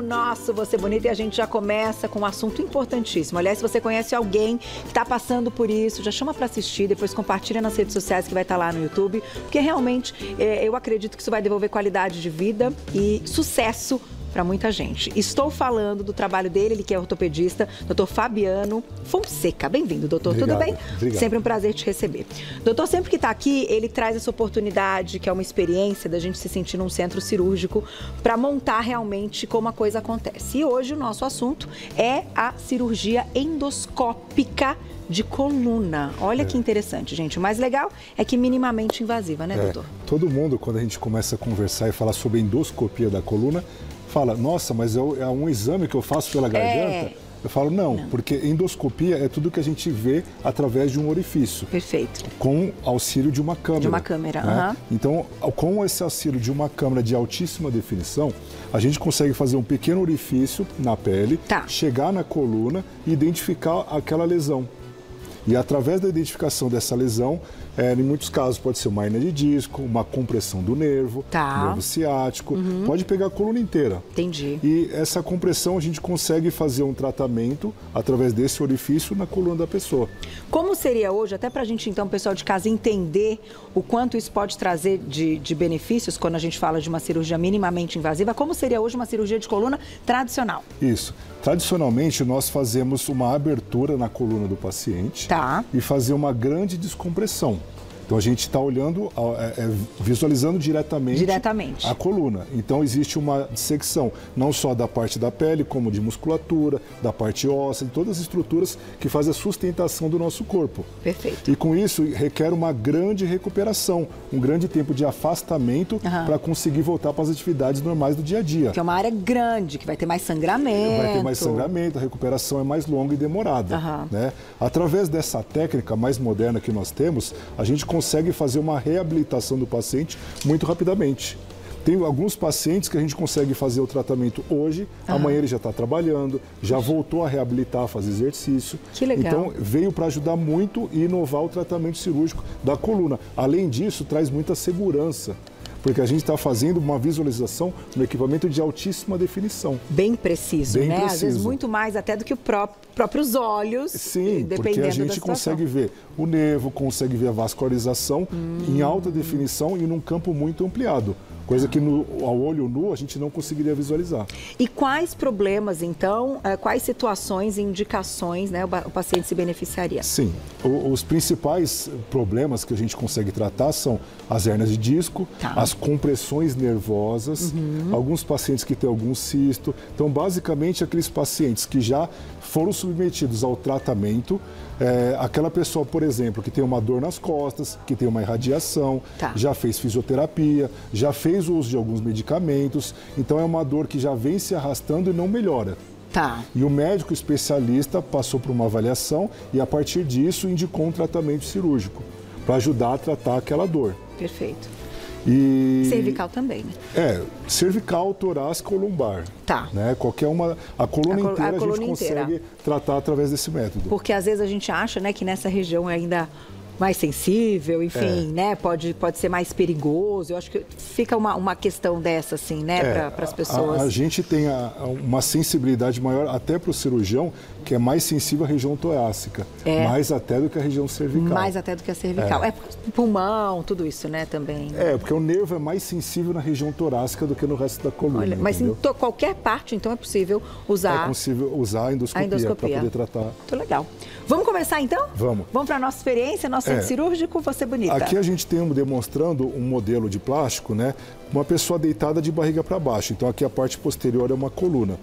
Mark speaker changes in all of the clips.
Speaker 1: no nosso Você Bonita e a gente já começa com um assunto importantíssimo. Aliás, se você conhece alguém que está passando por isso, já chama para assistir, depois compartilha nas redes sociais que vai estar lá no YouTube, porque realmente eu acredito que isso vai devolver qualidade de vida e sucesso para muita gente. Estou falando do trabalho dele, ele que é ortopedista, Dr. Fabiano Fonseca. Bem-vindo, doutor.
Speaker 2: Obrigado,
Speaker 1: tudo bem?
Speaker 2: Obrigado.
Speaker 1: Sempre um prazer te receber. Doutor, sempre que está aqui, ele traz essa oportunidade, que é uma experiência da gente se sentir num centro cirúrgico, para montar realmente como a coisa acontece. E hoje o nosso assunto é a cirurgia endoscópica de coluna. Olha que interessante, gente. O mais legal é que minimamente invasiva, né, doutor?
Speaker 2: Todo mundo, quando a gente começa a conversar e falar sobre endoscopia da coluna, fala, nossa, mas é um exame que eu faço pela garganta? Eu falo, não, porque endoscopia é tudo que a gente vê através de um orifício.
Speaker 1: Perfeito.
Speaker 2: Com auxílio de uma câmera.
Speaker 1: De uma câmera,
Speaker 2: né? Então, com esse auxílio de uma câmera de altíssima definição, a gente consegue fazer um pequeno orifício na pele, chegar na coluna e identificar aquela lesão. E através da identificação dessa lesão, em muitos casos pode ser uma hérnia de disco, uma compressão do nervo, nervo ciático, pode pegar a coluna inteira.
Speaker 1: Entendi.
Speaker 2: E essa compressão a gente consegue fazer um tratamento através desse orifício na coluna da pessoa.
Speaker 1: Como seria hoje, até para a gente então, pessoal de casa, entender o quanto isso pode trazer de benefícios quando a gente fala de uma cirurgia minimamente invasiva, como seria hoje uma cirurgia de coluna tradicional?
Speaker 2: Isso. Tradicionalmente, nós fazemos uma abertura na coluna do paciente e fazer uma grande descompressão. Então, a gente está olhando, visualizando diretamente a coluna. Então, existe uma dissecção, não só da parte da pele, como de musculatura, da parte óssea, de todas as estruturas que fazem a sustentação do nosso corpo.
Speaker 1: Perfeito.
Speaker 2: E com isso, requer uma grande recuperação, um grande tempo de afastamento para conseguir voltar para as atividades normais do dia a dia.
Speaker 1: Que é uma área grande, que vai ter mais sangramento.
Speaker 2: Vai ter mais sangramento, a recuperação é mais longa e demorada. Né? Através dessa técnica mais moderna que nós temos, a gente consegue fazer uma reabilitação do paciente muito rapidamente. Tem alguns pacientes que a gente consegue fazer o tratamento hoje, amanhã ele já está trabalhando, já voltou a reabilitar, a fazer exercício.
Speaker 1: Que legal.
Speaker 2: Então, veio para ajudar muito e inovar o tratamento cirúrgico da coluna. Além disso, traz muita segurança, porque a gente está fazendo uma visualização no equipamento de altíssima definição.
Speaker 1: Bem preciso,
Speaker 2: Bem
Speaker 1: né?
Speaker 2: preciso.
Speaker 1: Às vezes muito mais até do que os próprios olhos.
Speaker 2: Sim, porque a gente consegue ver o nervo, consegue ver a vascularização em alta definição e num campo muito ampliado. Coisa que ao olho nu a gente não conseguiria visualizar.
Speaker 1: E quais problemas, então, quais situações e indicações, né, o paciente se beneficiaria?
Speaker 2: Sim, os principais problemas que a gente consegue tratar são as hérnias de disco, as compressões nervosas, alguns pacientes que têm algum cisto. Então, basicamente, aqueles pacientes que já foram submetidos ao tratamento, aquela pessoa, por exemplo, que tem uma dor nas costas, que tem uma irradiação, já fez fisioterapia, já fez o uso de alguns medicamentos, então é uma dor que já vem se arrastando e não melhora. E o médico especialista passou por uma avaliação e, a partir disso, indicou um tratamento cirúrgico para ajudar a tratar aquela dor.
Speaker 1: Perfeito.
Speaker 2: E
Speaker 1: cervical também, né?
Speaker 2: Cervical, torácica ou lombar. Né? Qualquer uma, a coluna inteira a gente consegue tratar através desse método.
Speaker 1: Porque às vezes a gente acha, né, que nessa região é ainda mais sensível, enfim, né? Pode ser mais perigoso. Eu acho que fica uma questão dessa, assim, né, para as pessoas.
Speaker 2: A gente tem uma sensibilidade maior até para o cirurgião, que é mais sensível à região torácica. Mais até do que a região cervical.
Speaker 1: Mais até do que a cervical. Pulmão, tudo isso, né, também.
Speaker 2: Porque o nervo é mais sensível na região torácica do que no resto da coluna.
Speaker 1: Olha, mas em qualquer parte, então, é possível usar...
Speaker 2: É possível usar a endoscopia para poder tratar.
Speaker 1: Muito legal. Vamos começar, então?
Speaker 2: Vamos.
Speaker 1: Vamos para a nossa experiência, nosso centro cirúrgico, Você Bonita.
Speaker 2: Aqui a gente tem demonstrando um modelo de plástico, né? Uma pessoa deitada de barriga para baixo. Então, aqui a parte posterior é uma coluna.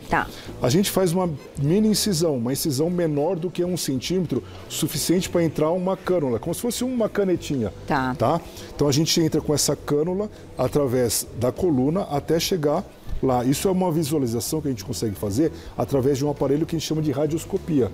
Speaker 2: A gente faz uma mini incisão, uma incisão menor do que 1 centímetro, suficiente para entrar uma cânula, como se fosse uma canetinha. Então, a gente entra com essa cânula através da coluna até chegar lá. Isso é uma visualização que a gente consegue fazer através de um aparelho que a gente chama de radioscopia.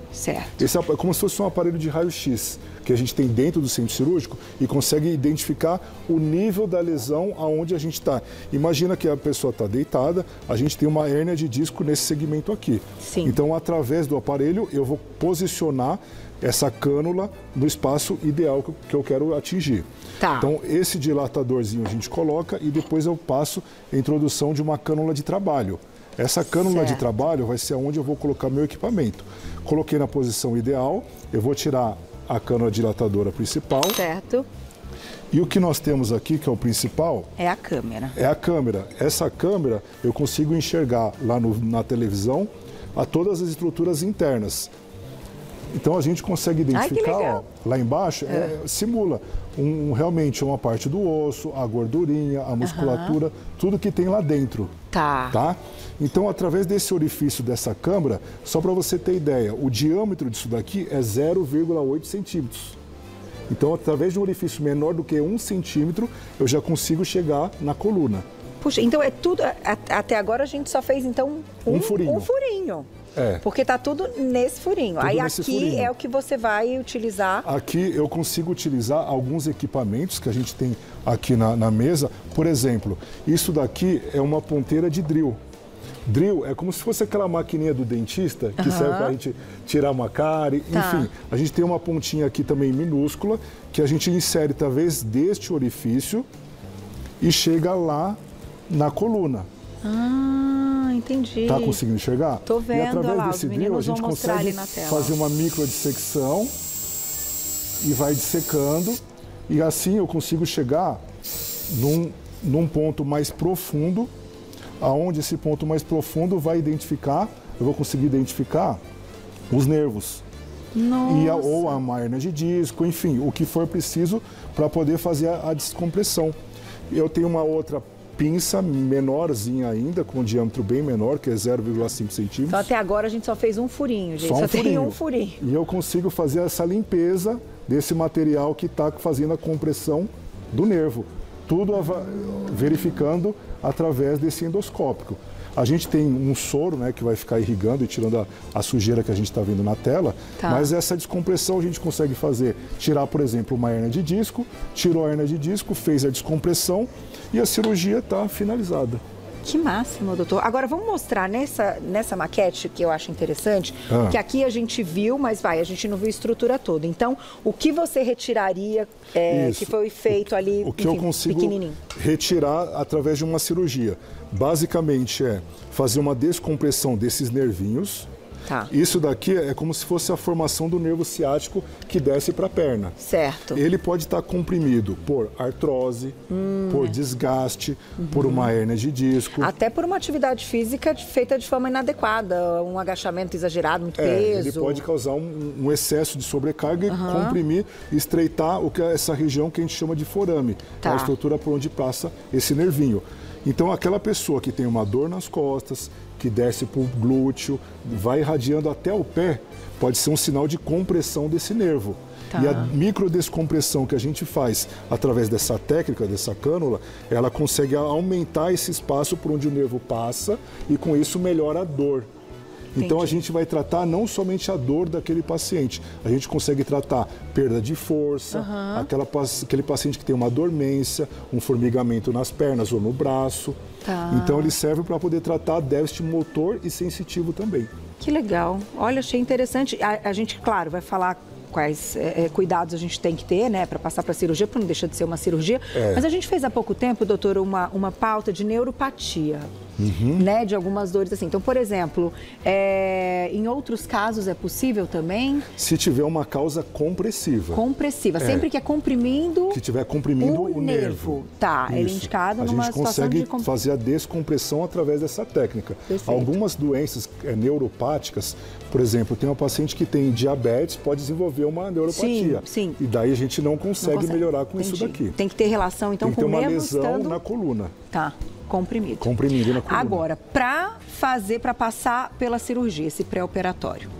Speaker 2: Esse é como se fosse um aparelho de raio-x que a gente tem dentro do centro cirúrgico e consegue identificar o nível da lesão aonde a gente está. Imagina que a pessoa está deitada, a gente tem uma hérnia de disco nesse segmento aqui. Então, através do aparelho, eu vou posicionar essa cânula no espaço ideal que eu quero atingir. Então, esse dilatadorzinho a gente coloca e depois eu passo a introdução de uma cânula de trabalho. Essa cânula de trabalho vai ser onde eu vou colocar meu equipamento. Coloquei na posição ideal, eu vou tirar a cânula dilatadora principal.
Speaker 1: Certo.
Speaker 2: E o que nós temos aqui, que é o principal...
Speaker 1: É a câmera.
Speaker 2: É a câmera. Essa câmera eu consigo enxergar lá na televisão a todas as estruturas internas. Então a gente consegue identificar, ó, lá embaixo, simula realmente uma parte do osso, a gordurinha, a musculatura, tudo que tem lá dentro. Tá? Então, através desse orifício dessa câmara, só para você ter ideia, o diâmetro disso daqui é 0,8 centímetros. Então, através de um orifício menor do que 1 centímetro, eu já consigo chegar na coluna.
Speaker 1: Puxa, então é tudo... Até agora a gente só fez, então, um furinho. Porque tá tudo nesse furinho. Tudo aí aqui furinho. É o que você vai utilizar.
Speaker 2: Aqui eu consigo utilizar alguns equipamentos que a gente tem aqui na mesa. Por exemplo, isso daqui é uma ponteira de drill. Drill é como se fosse aquela maquininha do dentista que serve para a gente tirar uma cárie. Enfim, a gente tem uma pontinha aqui também minúscula que a gente insere através deste orifício e chega lá na coluna.
Speaker 1: Entendi.
Speaker 2: Tá conseguindo enxergar?
Speaker 1: Tô vendo,
Speaker 2: e através
Speaker 1: lá,
Speaker 2: desse drill a gente consegue fazer uma microdissecção e vai dissecando. E assim eu consigo chegar num ponto mais profundo, aonde esse ponto mais profundo vai identificar, eu vou conseguir identificar os nervos. Ou a hernia de disco, enfim, o que for preciso para poder fazer a descompressão. Eu tenho uma outra pinça menorzinha ainda, com um diâmetro bem menor, que é 0,5 centímetros.
Speaker 1: Então até agora a gente só fez um furinho, gente. Só tem um furinho.
Speaker 2: E eu consigo fazer essa limpeza desse material que está fazendo a compressão do nervo. Tudo verificando através desse endoscópico. A gente tem um soro, né, que vai ficar irrigando e tirando a sujeira que a gente está vendo na tela, mas essa descompressão a gente consegue fazer, tirar, por exemplo, uma hernia de disco, tirou a hernia de disco, fez a descompressão e a cirurgia está finalizada.
Speaker 1: Que máximo, doutor. Agora, vamos mostrar nessa maquete, que eu acho interessante, que aqui a gente viu, mas a gente não viu a estrutura toda. Então, o que você retiraria que foi feito ali,
Speaker 2: o que eu consigo retirar através de uma cirurgia? Basicamente é fazer uma descompressão desses nervinhos. Isso daqui é como se fosse a formação do nervo ciático que desce para a perna.
Speaker 1: Certo.
Speaker 2: Ele pode estar comprimido por artrose, por desgaste, por uma hérnia de disco.
Speaker 1: Até por uma atividade física feita de forma inadequada, um agachamento exagerado, muito peso.
Speaker 2: Ele pode causar um excesso de sobrecarga e comprimir, estreitar essa região que a gente chama de forame, a estrutura por onde passa esse nervinho. Então, aquela pessoa que tem uma dor nas costas, que desce para o glúteo, vai irradiando até o pé, pode ser um sinal de compressão desse nervo. E a microdescompressão que a gente faz através dessa técnica, dessa cânula, ela consegue aumentar esse espaço por onde o nervo passa e com isso melhora a dor. Então a gente vai tratar não somente a dor daquele paciente, a gente consegue tratar perda de força, aquele paciente que tem uma dormência, um formigamento nas pernas ou no braço. Então ele serve para poder tratar déficit motor e sensitivo também.
Speaker 1: Que legal. Olha, achei interessante. A gente, claro, vai falar quais cuidados a gente tem que ter, né, para passar para a cirurgia, porque não deixa de ser uma cirurgia. Mas a gente fez há pouco tempo, doutor, uma pauta de neuropatia, né, de algumas dores assim. Então, por exemplo, em outros casos é possível também?
Speaker 2: Se tiver uma causa compressiva.
Speaker 1: Compressiva, sempre que é comprimindo...
Speaker 2: Que estiver comprimindo o nervo.
Speaker 1: Ele é indicado numa situação de...
Speaker 2: A gente consegue fazer a descompressão através dessa técnica.
Speaker 1: Perfeito.
Speaker 2: Algumas doenças neuropáticas, por exemplo, tem uma paciente que tem diabetes, pode desenvolver uma neuropatia.
Speaker 1: Sim.
Speaker 2: E daí a gente não consegue melhorar com isso daqui.
Speaker 1: Tem que ter relação, então, com o nervo.
Speaker 2: Tem que ter uma lesão na coluna.
Speaker 1: Comprimido.
Speaker 2: Comprimido na coluna.
Speaker 1: Agora, para passar pela cirurgia, esse pré-operatório,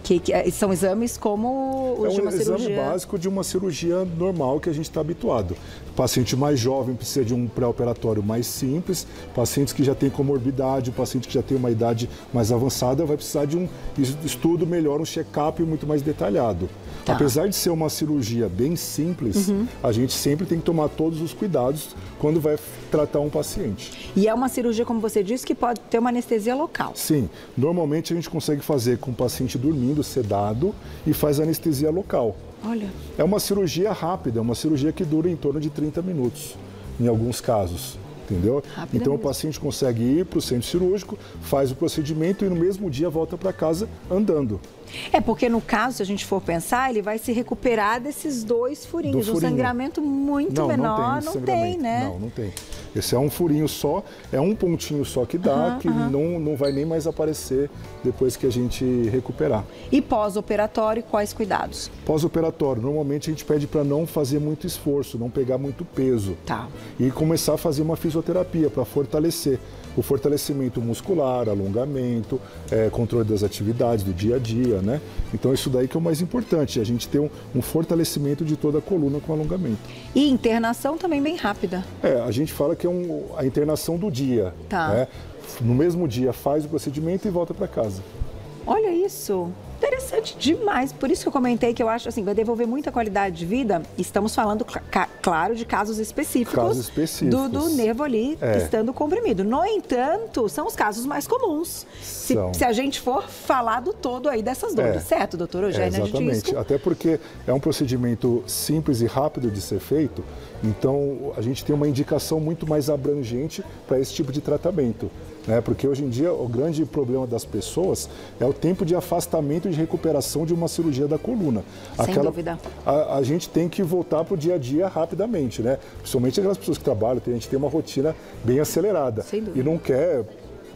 Speaker 1: que são exames como os de uma cirurgia... É um exame
Speaker 2: básico de uma cirurgia normal que a gente está habituado. O paciente mais jovem precisa de um pré-operatório mais simples, pacientes que já têm comorbidade, o paciente que já tem uma idade mais avançada vai precisar de um estudo melhor, um check-up muito mais detalhado. Apesar de ser uma cirurgia bem simples, a gente sempre tem que tomar todos os cuidados quando vai tratar um paciente.
Speaker 1: E é uma cirurgia, como você disse, que pode ter uma anestesia local.
Speaker 2: Sim. Normalmente a gente consegue fazer com o paciente dormindo, sedado, e faz anestesia local.
Speaker 1: Olha.
Speaker 2: É uma cirurgia rápida, é uma cirurgia que dura em torno de 30 minutos, em alguns casos. entendeu? Então o paciente consegue ir para o centro cirúrgico, faz o procedimento e no mesmo dia volta para casa andando.
Speaker 1: Porque no caso, se a gente for pensar, ele vai se recuperar desses 2 furinhos. Um sangramento muito menor não tem, né?
Speaker 2: Não tem. Esse é um furinho só, é um pontinho só que dá, que não vai nem mais aparecer depois que a gente recuperar.
Speaker 1: E pós-operatório, quais cuidados?
Speaker 2: Pós-operatório, normalmente a gente pede para não fazer muito esforço, não pegar muito peso.
Speaker 1: Tá.
Speaker 2: E começar a fazer uma fisioterapia para fortalecer. O fortalecimento muscular, alongamento, controle das atividades do dia a dia, né? Então isso daí que é o mais importante, a gente ter um fortalecimento de toda a coluna com alongamento.
Speaker 1: E internação também bem rápida.
Speaker 2: A gente fala que é a internação do dia.
Speaker 1: Tá.
Speaker 2: Né? No mesmo dia faz o procedimento e volta para casa.
Speaker 1: Olha isso. Interessante demais. Por isso que eu comentei que eu acho assim, vai devolver muita qualidade de vida. Estamos falando, claro, de casos específicos. Do nervo ali estando comprimido. No entanto, são os casos mais comuns. Se a gente for falar do todo aí dessas dores, certo, doutor Eugênio?
Speaker 2: Exatamente. Até porque é um procedimento simples e rápido de ser feito. Então, a gente tem uma indicação muito mais abrangente para esse tipo de tratamento. Porque hoje em dia o grande problema das pessoas é o tempo de afastamento e de recuperação de uma cirurgia da coluna.
Speaker 1: Sem dúvida.
Speaker 2: A gente tem que voltar para o dia a dia rapidamente, né? Principalmente aquelas pessoas que trabalham, a gente tem uma rotina bem acelerada.
Speaker 1: Sem dúvida.
Speaker 2: E não quer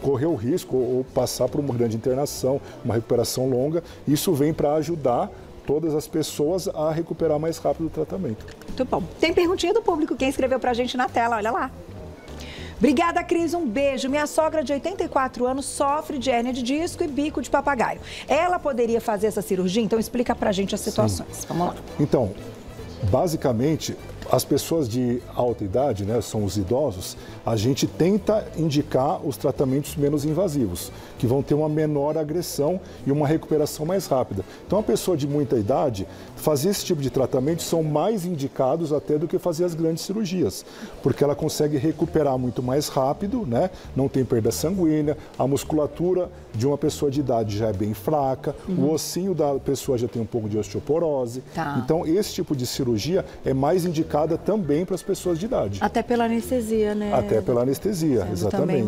Speaker 2: correr o risco ou passar por uma grande internação, uma recuperação longa. Isso vem para ajudar todas as pessoas a recuperar mais rápido o tratamento.
Speaker 1: Muito bom. Tem perguntinha do público, quem escreveu para a gente na tela, olha lá. Obrigada, Cris. Um beijo. Minha sogra de 84 anos sofre de hérnia de disco e bico de papagaio. Ela poderia fazer essa cirurgia? Então, explica pra gente as situações. Sim. Vamos lá.
Speaker 2: Então, basicamente, as pessoas de alta idade, né, são os idosos, a gente tenta indicar os tratamentos menos invasivos, que vão ter uma menor agressão e uma recuperação mais rápida. Então, a pessoa de muita idade, fazer esse tipo de tratamento são mais indicados até do que fazer as grandes cirurgias, porque ela consegue recuperar muito mais rápido, né? Não tem perda sanguínea, a musculatura de uma pessoa de idade já é bem fraca, o ossinho da pessoa já tem um pouco de osteoporose.
Speaker 1: Tá.
Speaker 2: Então, esse tipo de cirurgia é mais indicada também para as pessoas de idade.
Speaker 1: Até pela anestesia, né?
Speaker 2: Até pela anestesia,
Speaker 1: sendo
Speaker 2: exatamente.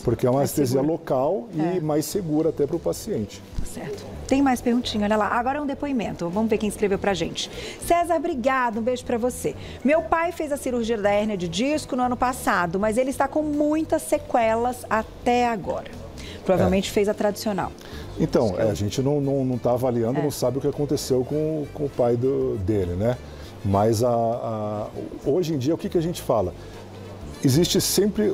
Speaker 2: Porque é uma anestesia
Speaker 1: segura.
Speaker 2: Local e mais segura até para o paciente.
Speaker 1: Tá certo. Tem mais perguntinha, olha lá. Agora é um depoimento. Vamos ver quem escreveu pra gente. César, obrigado. Um beijo pra você. Meu pai fez a cirurgia da hérnia de disco no ano passado, mas ele está com muitas sequelas até agora. Provavelmente fez a tradicional.
Speaker 2: Então, a gente não está avaliando, não sabe o que aconteceu com o pai dele, né? Mas hoje em dia, o que a gente fala? Existe sempre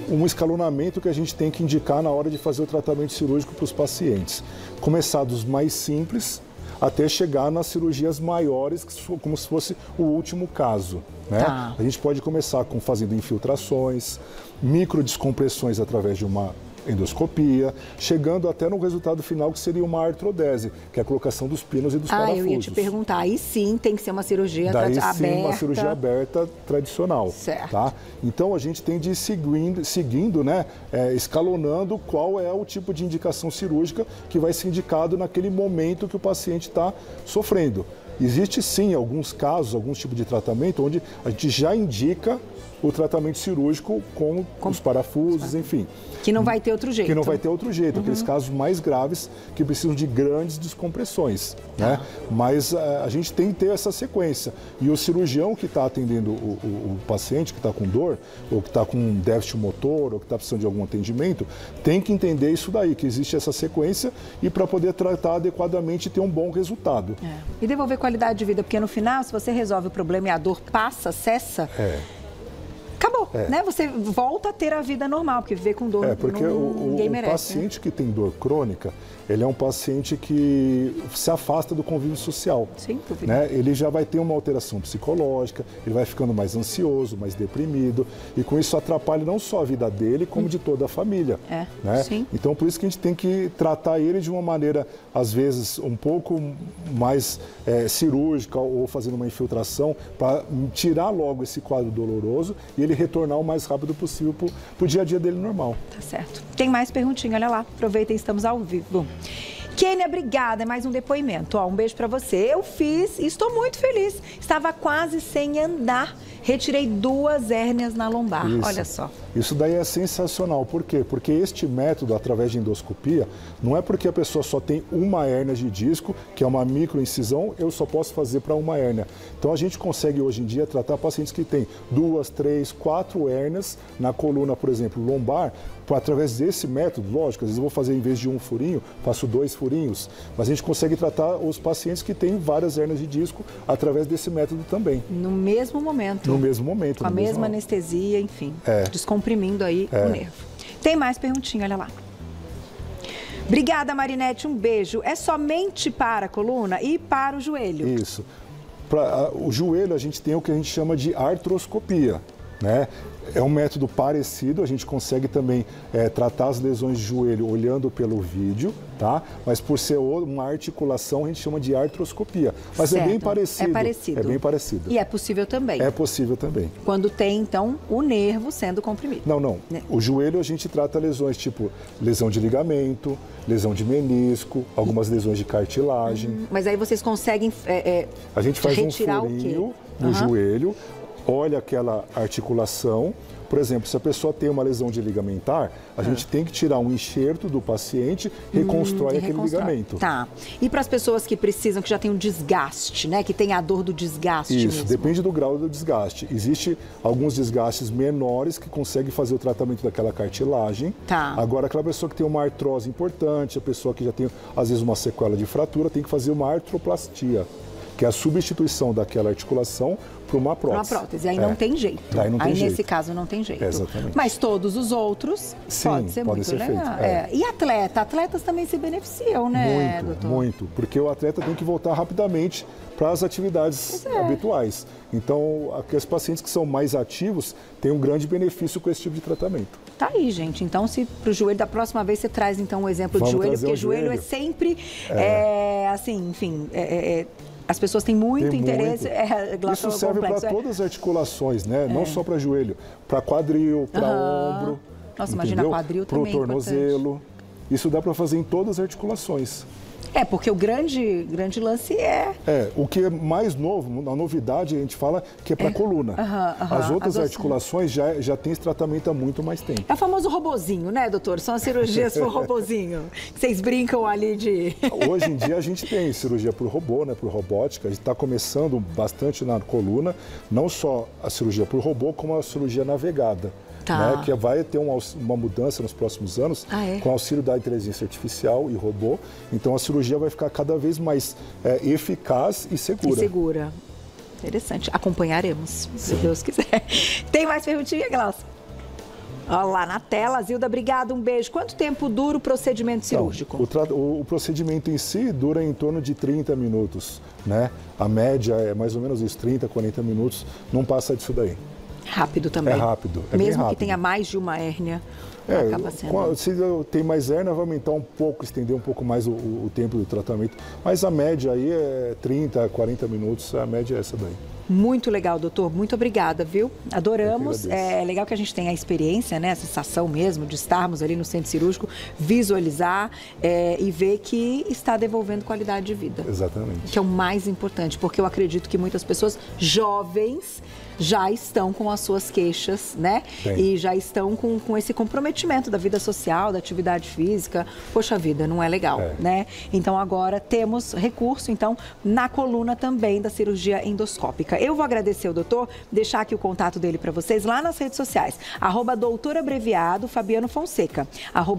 Speaker 2: um escalonamento que a gente tem que indicar na hora de fazer o tratamento cirúrgico para os pacientes. Começar dos mais simples até chegar nas cirurgias maiores, como se fosse o último caso, né?
Speaker 1: Tá.
Speaker 2: A gente pode começar fazendo infiltrações, microdescompressões através de uma endoscopia, chegando até no resultado final que seria uma artrodese, que é a colocação dos pinos e dos parafusos.
Speaker 1: Eu ia te perguntar, aí sim tem que ser uma cirurgia aberta.
Speaker 2: Sim, uma cirurgia aberta tradicional.
Speaker 1: Certo.
Speaker 2: Tá? Então a gente tem de ir seguindo, né, escalonando qual é o tipo de indicação cirúrgica que vai ser indicado naquele momento que o paciente está sofrendo. Existe sim alguns casos, alguns tipos de tratamento onde a gente já indica o tratamento cirúrgico com os parafusos, enfim.
Speaker 1: Que não vai ter outro jeito.
Speaker 2: Que não vai ter outro jeito, aqueles casos mais graves que precisam de grandes descompressões, né? Mas a gente tem que ter essa sequência. E o cirurgião que está atendendo o paciente que está com dor, ou que está com um déficit motor, ou que está precisando de algum atendimento, tem que entender isso daí, que existe essa sequência e para poder tratar adequadamente e ter um bom resultado.
Speaker 1: E devolver qualidade de vida, porque no final, se você resolve o problema e a dor passa, cessa... Acabou, né? Você volta a ter a vida normal, porque viver com dor
Speaker 2: porque
Speaker 1: ninguém merece.
Speaker 2: O paciente que tem dor crônica, ele é um paciente que se afasta do convívio social.
Speaker 1: Sem dúvida.
Speaker 2: Né? Ele já vai ter uma alteração psicológica, ele vai ficando mais ansioso, mais deprimido, e com isso atrapalha não só a vida dele, como de toda a família. Né?
Speaker 1: Sim.
Speaker 2: Então, por isso que a gente tem que tratar ele de uma maneira, às vezes, um pouco mais cirúrgica ou fazendo uma infiltração para tirar logo esse quadro doloroso e ele retornar o mais rápido possível para o dia a dia dele normal.
Speaker 1: Tá certo. Tem mais perguntinha, olha lá. Aproveitem, estamos ao vivo. Kênia, obrigada. É mais um depoimento. Um beijo para você. Eu fiz e estou muito feliz. Estava quase sem andar. retirei 2 hérnias na lombar.
Speaker 2: Isso.
Speaker 1: Olha só.
Speaker 2: Isso daí é sensacional. Por quê? Porque este método, através de endoscopia, não é porque a pessoa só tem uma hérnia de disco, que é uma microincisão, eu só posso fazer para uma hérnia. Então a gente consegue hoje em dia tratar pacientes que têm 2, 3, 4 hérnias na coluna, por exemplo, lombar, através desse método. Lógico, às vezes eu vou fazer, em vez de um furinho, faço 2 furinhos, mas a gente consegue tratar os pacientes que têm várias hérnias de disco através desse método também.
Speaker 1: No mesmo momento.
Speaker 2: No mesmo momento.
Speaker 1: Com a mesma anestesia, enfim, descomprimindo aí o nervo. Tem mais perguntinha, olha lá. Obrigada, Marinete, um beijo. É somente para a coluna e para o joelho?
Speaker 2: Isso. Para o joelho, a gente tem o que a gente chama de artroscopia, né? É um método parecido, a gente consegue também tratar as lesões de joelho olhando pelo vídeo, tá? Mas por ser uma articulação, a gente chama de artroscopia. Mas
Speaker 1: certo.
Speaker 2: É bem parecido.
Speaker 1: É parecido.
Speaker 2: É bem parecido.
Speaker 1: E é possível também?
Speaker 2: É possível também.
Speaker 1: Quando tem, então, o nervo sendo comprimido?
Speaker 2: Não. O joelho a gente trata lesões tipo lesão de ligamento, lesão de menisco, algumas lesões de cartilagem.
Speaker 1: Mas aí vocês conseguem
Speaker 2: a gente faz
Speaker 1: retirar
Speaker 2: um furinho no joelho, olha aquela articulação. Por exemplo, se a pessoa tem uma lesão de ligamentar, a gente tem que tirar um enxerto do paciente, reconstrói aquele ligamento.
Speaker 1: Tá. E para as pessoas que precisam, que já tem um desgaste, né? Que tem a dor do desgaste
Speaker 2: Isso,
Speaker 1: mesmo.
Speaker 2: Depende do grau do desgaste. Existem alguns desgastes menores que conseguem fazer o tratamento daquela cartilagem.
Speaker 1: Tá.
Speaker 2: Agora, aquela pessoa que tem uma artrose importante, a pessoa que já tem, às vezes, uma sequela de fratura, tem que fazer uma artroplastia, que é a substituição daquela articulação por uma prótese.
Speaker 1: Uma prótese, aí não tem jeito.
Speaker 2: Daí não tem jeito.
Speaker 1: Nesse caso não tem jeito.
Speaker 2: Exatamente.
Speaker 1: Mas todos os outros pode ser muito legal. E atletas também se beneficiam, né, doutor?
Speaker 2: Muito, porque o atleta tem que voltar rapidamente para as atividades habituais. Então, aqueles pacientes que são mais ativos têm um grande benefício com esse tipo de tratamento.
Speaker 1: Tá aí, gente. Então, se para o joelho, da próxima vez você traz então um exemplo de joelho, porque joelho é sempre, assim, enfim, as pessoas têm muito interesse.
Speaker 2: Isso serve para todas as articulações, né? Não só para joelho, para quadril, para ombro.
Speaker 1: Nossa, imagina quadril também.
Speaker 2: Para o tornozelo. Isso dá para fazer em todas as articulações.
Speaker 1: Porque o grande lance
Speaker 2: o que é mais novo, a novidade a gente fala que é para a coluna. As outras articulações já tem esse tratamento há muito mais tempo.
Speaker 1: É o famoso robozinho, né, doutor? São as cirurgias por robozinho. Vocês brincam ali de...
Speaker 2: Hoje em dia a gente tem cirurgia por robô, né, por robótica. A gente está começando bastante na coluna, não só a cirurgia por robô, como a cirurgia navegada. Né, que vai ter uma mudança nos próximos anos com auxílio da inteligência artificial e robô. Então a cirurgia vai ficar cada vez mais eficaz e segura.
Speaker 1: Interessante. Acompanharemos, se Deus quiser. Tem mais perguntinha, Glaucia? Olha lá na tela, Zilda, obrigada, um beijo. Quanto tempo dura o procedimento cirúrgico?
Speaker 2: O procedimento em si dura em torno de 30 minutos, né? A média é mais ou menos isso, 30, 40 minutos, não passa disso daí.
Speaker 1: Rápido também.
Speaker 2: É rápido.
Speaker 1: Mesmo que tenha mais de uma hérnia, acaba sendo.
Speaker 2: Se tem mais hérnia, vai aumentar um pouco, estender um pouco mais o tempo do tratamento. Mas a média aí é 30, 40 minutos, a média é essa daí.
Speaker 1: Muito legal, doutor. Muito obrigada, viu? Adoramos. É legal que a gente tenha a experiência, né? A sensação mesmo de estarmos ali no centro cirúrgico, visualizar e ver que está devolvendo qualidade de vida.
Speaker 2: Exatamente.
Speaker 1: Que é o mais importante, porque eu acredito que muitas pessoas jovens já estão com as suas queixas, né? E já estão com esse comprometimento da vida social, da atividade física. Poxa vida, não é legal, né? Então agora temos recurso, então, na coluna também da cirurgia endoscópica. Eu vou agradecer o doutor, deixar aqui o contato dele para vocês lá nas redes sociais. @doutorabreviado Fabiano Fonseca.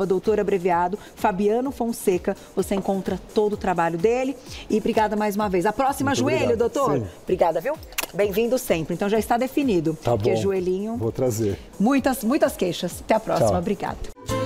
Speaker 1: @doutorabreviado Fabiano Fonseca. Você encontra todo o trabalho dele. E obrigada mais uma vez. A próxima, muito joelho, obrigado, doutor. Sim. Obrigada, viu? Bem-vindo sempre. Então já está definido.
Speaker 2: Tá bom.
Speaker 1: Porque joelhinho...
Speaker 2: Vou trazer.
Speaker 1: Muitas queixas. Até a próxima. Tchau. Obrigada.